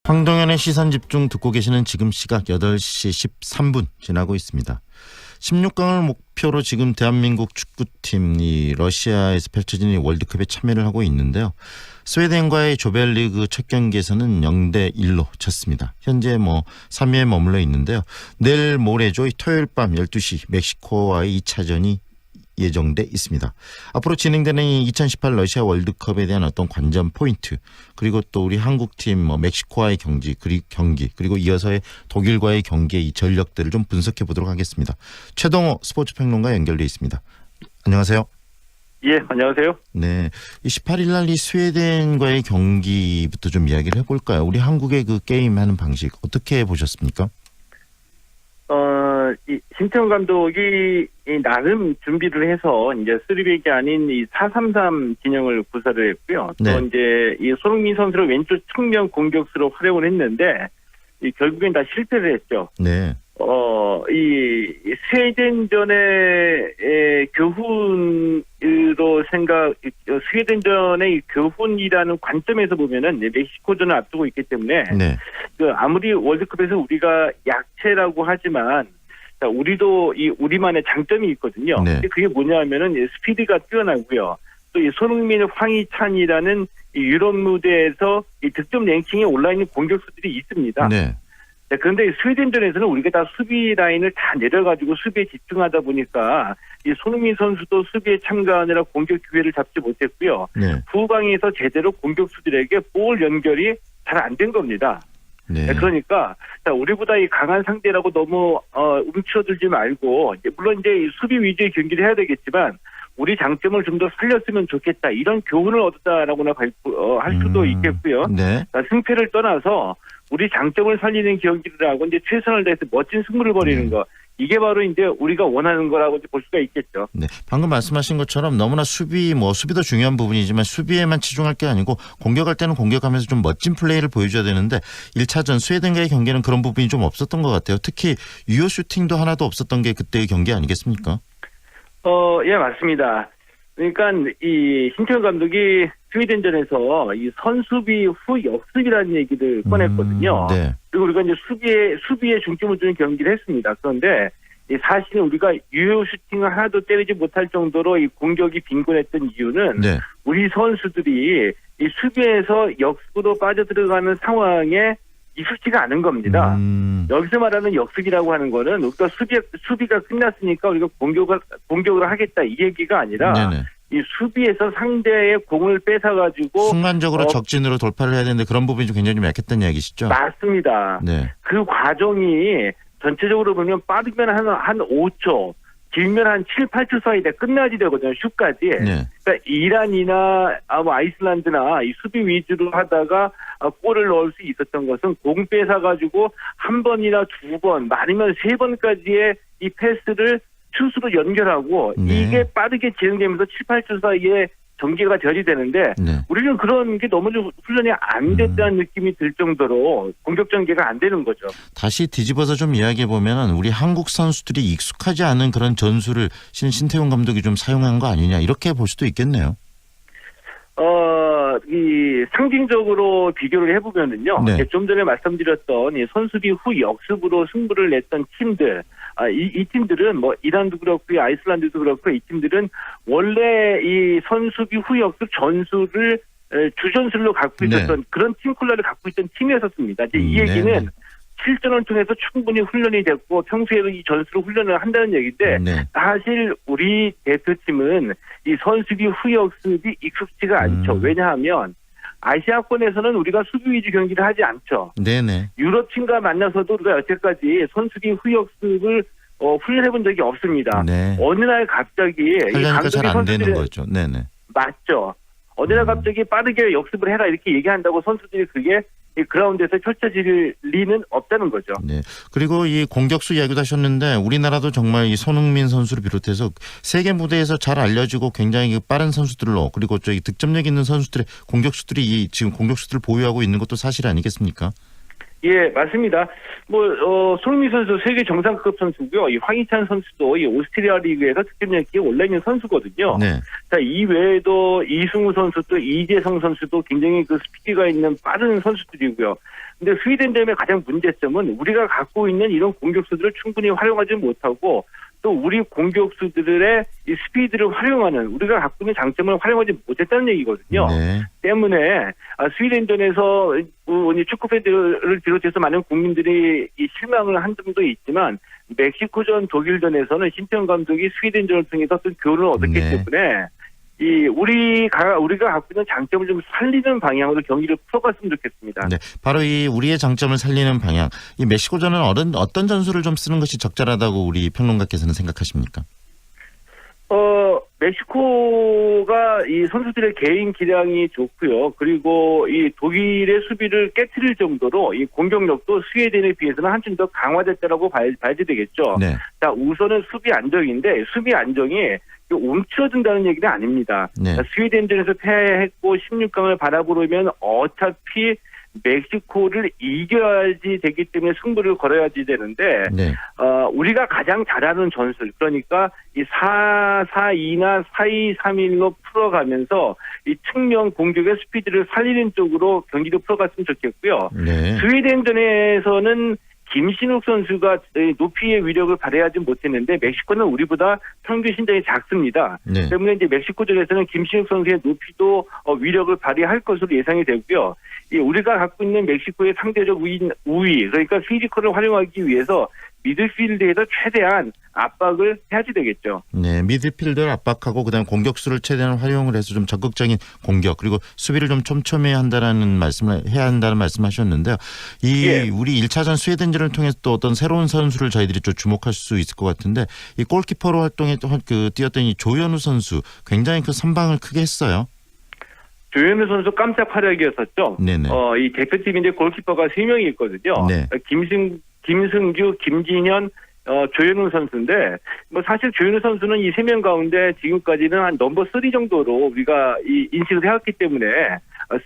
황동현의 시선집중 듣고 계시는 지금 시각 8시 13분 지나고 있습니다. 16강을 목표로 지금 대한민국 축구팀이 러시아에서 펼쳐진 이 월드컵에 참여를 하고 있는데요. 스웨덴과의 조별리그 첫 경기에서는 0대1로 졌습니다. 현재 3위에 머물러 있는데요. 내일 모레죠. 토요일 밤 12시 멕시코와의 2차전이 예정돼 있습니다. 앞으로 진행되는 이 2018 러시아 월드컵에 대한 어떤 관전 포인트, 그리고 또 우리 한국팀 멕시코와의 경기 그리고 이어서의 독일과의 경기의 이 전력들을 좀 분석해 보도록 하겠습니다. 최동호 스포츠평론가 연결돼 있습니다. 안녕하세요. 예, 안녕하세요. 네, 18일 날 이 스웨덴과의 경기부터 좀 이야기를 해볼까요? 우리 한국의 그 게임하는 방식 어떻게 보셨습니까? 이 신태용 감독이 나름 준비를 해서 이제 3백이 아닌 이 4-3-3 진영을 구사를 했고요. 네. 또 이제 이 손흥민 선수를 왼쪽 측면 공격수로 활용을 했는데 결국엔 다 실패를 했죠. 네. 이 스웨덴전의 교훈으로 스웨덴전의 교훈이라는 관점에서 보면은 멕시코전을 앞두고 있기 때문에 네. 아무리 월드컵에서 우리가 약체라고 하지만 우리도 우리만의 장점이 있거든요. 네. 근데 그게 뭐냐면은 스피드가 뛰어나고요. 또 이 손흥민, 황희찬이라는 이 유럽 무대에서 이 득점 랭킹에 올라 있는 공격수들이 있습니다. 네. 네, 그런데 스웨덴전에서는 우리가 다 수비 라인을 다 내려가지고 수비에 집중하다 보니까 이 손흥민 선수도 수비에 참가하느라 공격 기회를 잡지 못했고요. 네. 후방에서 제대로 공격수들에게 볼 연결이 잘 안 된 겁니다. 네. 네, 그러니까 우리보다 이 강한 상대라고 너무 움츠러들지 말고, 물론 이제 이 수비 위주의 경기를 해야 되겠지만 우리 장점을 좀 더 살렸으면 좋겠다, 이런 교훈을 얻었다라고나 할 수도 있겠고요. 네. 승패를 떠나서 우리 장점을 살리는 경기를 하고 이제 최선을 다해서 멋진 승부를 벌이는 거, 이게 바로 이제 우리가 원하는 거라고 볼 수가 있겠죠. 네, 방금 말씀하신 것처럼 너무나 수비도 중요한 부분이지만 수비에만 치중할 게 아니고 공격할 때는 공격하면서 좀 멋진 플레이를 보여줘야 되는데 1차전 스웨덴과의 경기는 그런 부분이 좀 없었던 것 같아요. 특히 유효 슈팅도 하나도 없었던 게 그때의 경기 아니겠습니까? 예, 맞습니다. 그러니까 이 신태용 감독이 스웨덴전에서 이 선수비 후 역습이라는 얘기를 꺼냈거든요. 네. 그리고 우리가 이제 수비에 중점을 두는 경기를 했습니다. 그런데 사실은 우리가 유효 슈팅을 하나도 때리지 못할 정도로 이 공격이 빈곤했던 이유는 네. 우리 선수들이 이 수비에서 역습으로 빠져들어가는 상황에 익숙지가 않은 겁니다. 여기서 말하는 역습이라고 하는 거는 우리가 수비가 끝났으니까 우리가 공격을 하겠다, 이 얘기가 아니라 네네. 이 수비에서 상대의 공을 뺏어가지고 순간적으로 적진으로 돌파를 해야 되는데 그런 부분이 좀 굉장히 좀 약했다는 이야기시죠? 맞습니다. 네. 그 과정이 전체적으로 보면 빠르면 한 5초, 길면 한 7, 8초 사이에 끝나지 되거든요. 슛까지. 네. 그러니까 이란이나 아이슬란드나 이 수비 위주로 하다가 골을 넣을 수 있었던 것은 공 뺏어가지고 한 번이나 두 번, 많으면 세 번까지의 이 패스를 슛으로 연결하고, 네. 이게 빠르게 진행되면서 7, 8초 사이에 전개가 결의되는데 네. 우리는 그런 게 너무 좀 훈련이 안 됐다는 느낌이 들 정도로 공격 전개가 안 되는 거죠. 다시 뒤집어서 좀 이야기해 보면은 우리 한국 선수들이 익숙하지 않은 그런 전술을 신태용 감독이 좀 사용한 거 아니냐, 이렇게 볼 수도 있겠네요. 이 상징적으로 비교를 해보면은요. 네. 좀 전에 말씀드렸던 이 선수비 후 역습으로 승부를 냈던 팀들, 이 팀들은 이란도 그렇고 아이슬란드도 그렇고 이 팀들은 원래 이 선수비 후 역습 전술을 주전술로 갖고 있었던 그런 팀 콜라를 갖고 있던 팀이었습니다. 이제 이 얘기는 네. 실전을 통해서 충분히 훈련이 됐고 평소에도 이 전술을 훈련을 한다는 얘기인데, 네. 사실 우리 대표팀은 이 선수비 후 역습이 익숙지가 않죠. 왜냐하면 아시아권에서는 우리가 수비 위주 경기를 하지 않죠. 네네. 유럽팀과 만나서도 우리가 여태까지 선수비 후 역습을 훈련해 본 적이 없습니다. 네. 어느 날 갑자기 하려니까 잘 안 되는 거죠. 네네. 맞죠. 어느 날 갑자기 빠르게 역습을 해라 이렇게 얘기한다고 선수들이 그게 이 그라운드에서 펼쳐질 리는 없다는 거죠. 네. 그리고 이 공격수 이야기도 하셨는데 우리나라도 정말 이 손흥민 선수를 비롯해서 세계 무대에서 잘 알려지고 굉장히 빠른 선수들로, 그리고 득점력 있는 선수들의 공격수들이 지금 공격수들을 보유하고 있는 것도 사실 아니겠습니까? 예, 맞습니다. 손흥민 선수 세계 정상급 선수고요. 이 황희찬 선수도 이 오스트리아 리그에서 득점력이 올라 있는 선수거든요. 네. 자, 이 외에도 이승우 선수 또 이재성 선수도 굉장히 그 스피드가 있는 빠른 선수들이고요. 근데 스웨덴전의 가장 문제점은 우리가 갖고 있는 이런 공격수들을 충분히 활용하지 못하고 또 우리 공격수들의 이 스피드를 활용하는 우리가 갖고 있는 장점을 활용하지 못했다는 얘기거든요. 네. 때문에 스웨덴전에서 축구 팬들을 비롯해서 많은 국민들이 이 실망을 한 점도 있지만 멕시코전, 독일전에서는 신태용 감독이 스웨덴전을 통해서 어떤 교훈을 얻었기 네. 때문에 우리가 갖고 있는 장점을 좀 살리는 방향으로 경기를 풀어갔으면 좋겠습니다. 네, 바로 이 우리의 장점을 살리는 방향. 이 멕시코전은 어떤 전술을 좀 쓰는 것이 적절하다고 우리 평론가께서는 생각하십니까? 멕시코가 이 선수들의 개인 기량이 좋고요. 그리고 이 독일의 수비를 깨트릴 정도로 이 공격력도 스웨덴에 비해서는 한층 더 강화됐다라고 봐야지 되겠죠. 네. 자, 우선은 수비 안정인데 수비 안정이 움츠러든다는 얘기는 아닙니다. 네. 자, 스웨덴전에서 패했고 16강을 바라보려면 어차피 멕시코를 이겨야지 되기 때문에 승부를 걸어야지 되는데 네. 우리가 가장 잘하는 전술 그러니까 이 4-4-2나 4-2-3-1로 풀어가면서 이 측면 공격의 스피드를 살리는 쪽으로 경기를 풀어갔으면 좋겠고요. 네. 스웨덴전에서는 김신욱 선수가 높이의 위력을 발휘하지 못했는데 멕시코는 우리보다 평균 신장이 작습니다. 네. 때문에 이제 멕시코전에서는 김신욱 선수의 높이도 위력을 발휘할 것으로 예상이 되고요. 우리가 갖고 있는 멕시코의 상대적 우위 그러니까 피지컬을 활용하기 위해서 미드필드에서 최대한 압박을 해야지 되겠죠. 네, 미드필더를 압박하고 그다음 공격수를 최대한 활용을 해서 좀 적극적인 공격 그리고 수비를 좀 촘촘히 해야 한다는 말씀하셨는데요. 예. 우리 1차전 스웨덴전을 통해서 또 어떤 새로운 선수를 저희들이 좀 주목할 수 있을 것 같은데 이 골키퍼로 활동했던 뛰었던 이 조현우 선수 굉장히 그 선방을 크게 했어요. 조현우 선수 깜짝 활약이었었죠. 네네. 이 대표팀인데 골키퍼가 3명이 있거든요. 네. 김승규, 김진현, 조현우 선수인데 사실 조현우 선수는 이 3명 가운데 지금까지는 한 넘버 3 정도로 우리가 이 인식을 해왔기 때문에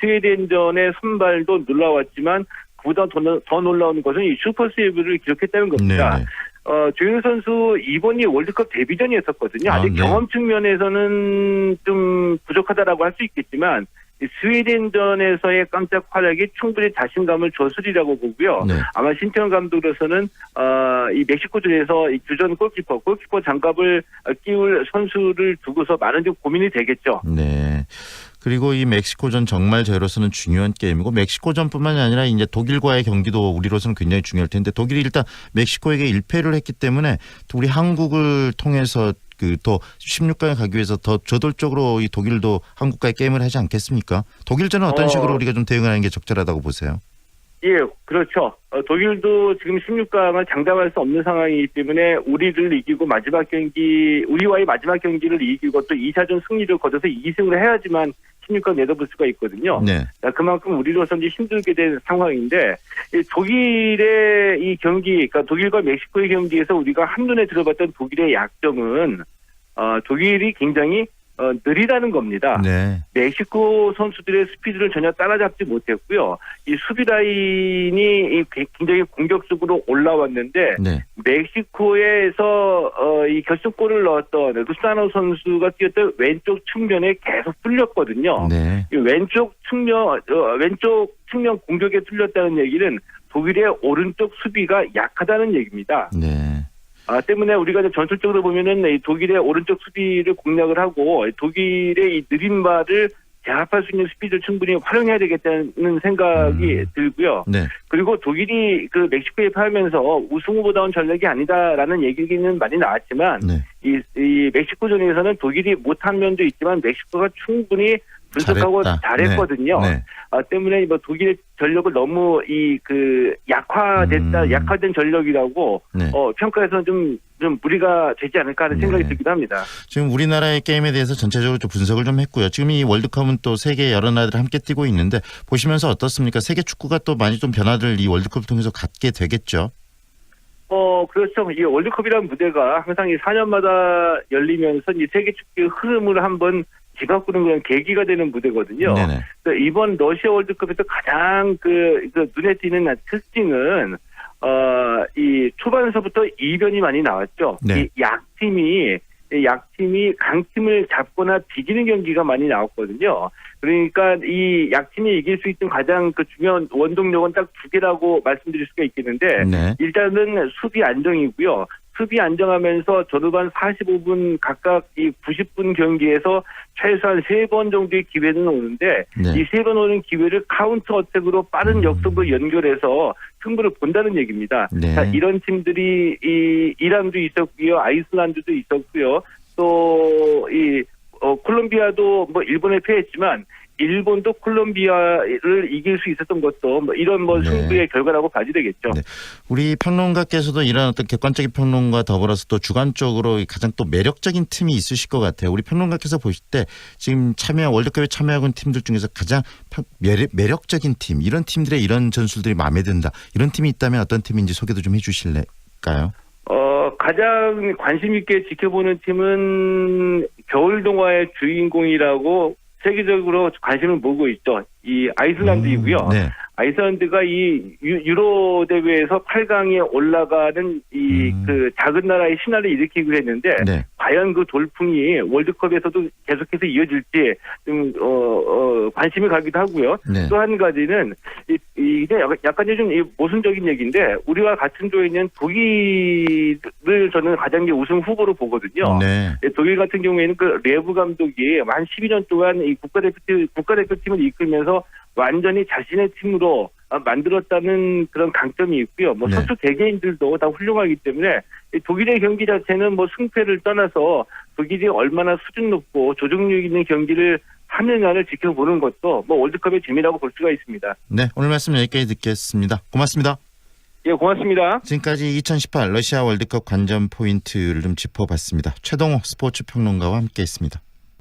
스웨덴전의 선발도 놀라웠지만 그보다 더 놀라운 것은 이 슈퍼 세이브를 기록했다는 겁니다. 네네. 조현우 선수 이번이 월드컵 데뷔전이었었거든요. 아직 네. 경험 측면에서는 좀 부족하다라고 할 수 있겠지만 이 스웨덴전에서의 깜짝 활약이 충분히 자신감을 줬으리라고 보고요. 네. 아마 신태용 감독으로서는 이 멕시코전에서 이 주전 골키퍼 장갑을 끼울 선수를 두고서 많은 좀 고민이 되겠죠. 네. 그리고 이 멕시코전 정말 저희로서는 중요한 게임이고 멕시코전뿐만이 아니라 이제 독일과의 경기도 우리로서는 굉장히 중요할 텐데 독일이 일단 멕시코에게 1패를 했기 때문에 우리 한국을 통해서 더 16강에 가기 위해서 더 저돌적으로 이 독일도 한국과의 게임을 하지 않겠습니까? 독일전은 어떤 식으로 우리가 좀 대응을 하는 게 적절하다고 보세요? 예, 그렇죠. 독일도 지금 16강을 장담할 수 없는 상황이기 때문에 우리를 이기고 우리와의 마지막 경기를 이기고 또 2차전 승리를 거둬서 2승을 해야지만 16강 내다볼 수가 있거든요. 네. 그만큼 우리로서는 힘들게 된 상황인데 독일의 이 경기, 그러니까 독일과 멕시코의 경기에서 우리가 한눈에 들어봤던 독일의 약점은 독일이 굉장히 느리다는 겁니다. 네. 멕시코 선수들의 스피드를 전혀 따라잡지 못했고요. 이 수비 라인이 굉장히 공격적으로 올라왔는데 네. 멕시코에서 이 결승골을 넣었던 루사노 선수가 뛰었던 왼쪽 측면에 계속 뚫렸거든요. 네. 이 왼쪽 측면 공격에 뚫렸다는 얘기는 독일의 오른쪽 수비가 약하다는 얘기입니다. 네. 때문에 우리가 전술적으로 보면은 이 독일의 오른쪽 수비를 공략을 하고 독일의 이 느린 발을 제압할 수 있는 스피드를 충분히 활용해야 되겠다는 생각이 들고요. 네. 그리고 독일이 그 멕시코에 패하면서 우승 후보다운 전력이 아니다라는 얘기는 많이 나왔지만 네. 이 멕시코전에서는 독일이 못한 면도 있지만 멕시코가 충분히 분석하고 잘했거든요. 네. 때문에 독일의 전력을 너무 약화된 전력이라고 네. 평가해서는 좀 무리가 되지 않을까 하는 생각이 들기도 합니다. 지금 우리나라의 게임에 대해서 전체적으로 좀 분석을 좀 했고요. 지금 이 월드컵은 또 세계 여러 나라들이 함께 뛰고 있는데 보시면서 어떻습니까? 세계 축구가 또 많이 좀 변화를 이 월드컵을 통해서 갖게 되겠죠. 그렇죠. 이 월드컵이라는 무대가 항상 이 4년마다 열리면서 이 세계 축구의 흐름을 한번 뒤바꾸는 그런 계기가 되는 무대거든요. 네네. 그래서 이번 러시아 월드컵에서 가장 그 눈에 띄는 특징은 이 초반에서부터 이변이 많이 나왔죠. 네. 이 약팀이 강팀을 잡거나 비기는 경기가 많이 나왔거든요. 그러니까 이 약팀이 이길 수 있는 가장 그 중요한 원동력은 딱 두 개라고 말씀드릴 수가 있겠는데 네. 일단은 수비 안정이고요. 수비 안정하면서 전후반 45분 각각 이 90분 경기에서 최소한 3번 정도의 기회는 오는데 네. 이 3번 오는 기회를 카운터 어택으로 빠른 역습으로 연결해서 승부를 본다는 얘기입니다. 네. 자, 이런 팀들이 이 이란도 있었고요. 아이슬란드도 있었고요. 또 이 콜롬비아도 뭐 일본에 패했지만 일본도 콜롬비아를 이길 수 있었던 것도 뭐 이런 뭐 네. 승부의 결과라고 봐야 되겠죠. 네. 우리 평론가께서도 이런 어떤 객관적인 평론과 더불어서 또 주관적으로 가장 또 매력적인 팀이 있으실 것 같아요. 우리 평론가께서 보실 때 지금 월드컵에 참여하고 있는 팀들 중에서 가장 매력적인 팀, 이런 팀들의 이런 전술들이 마음에 든다, 이런 팀이 있다면 어떤 팀인지 소개도 좀 해주실까요? 가장 관심 있게 지켜보는 팀은 겨울 동화의 주인공이라고 세계적으로 관심을 모으고 있죠. 이 아이슬란드이고요. 네. 아이슬란드가 이 유로 대회에서 8강에 올라가는 이 그 작은 나라의 신화를 일으키기로 했는데 네. 과연 그 돌풍이 월드컵에서도 계속해서 이어질지 좀 관심이 가기도 하고요. 네. 또 한 가지는 이게 약간 좀 모순적인 얘기인데 우리와 같은 조에 있는 독일을 저는 가장 우승 후보로 보거든요. 네. 독일 같은 경우에는 그 레브 감독이 한 12년 동안 이 국가대표팀을 이끌면서 완전히 자신의 팀으로 만들었다는 그런 강점이 있고요. 뭐 네. 선수 개개인들도 다 훌륭하기 때문에 이 독일의 경기 자체는 뭐 승패를 떠나서 독일이 얼마나 수준 높고 조직력 있는 경기를 하느냐를 지켜보는 것도 뭐 월드컵의 재미라고 볼 수가 있습니다. 네. 오늘 말씀 여기까지 듣겠습니다. 고맙습니다. 예, 고맙습니다. 지금까지 2018 러시아 월드컵 관전 포인트를 좀 짚어봤습니다. 최동호 스포츠 평론가와 함께했습니다.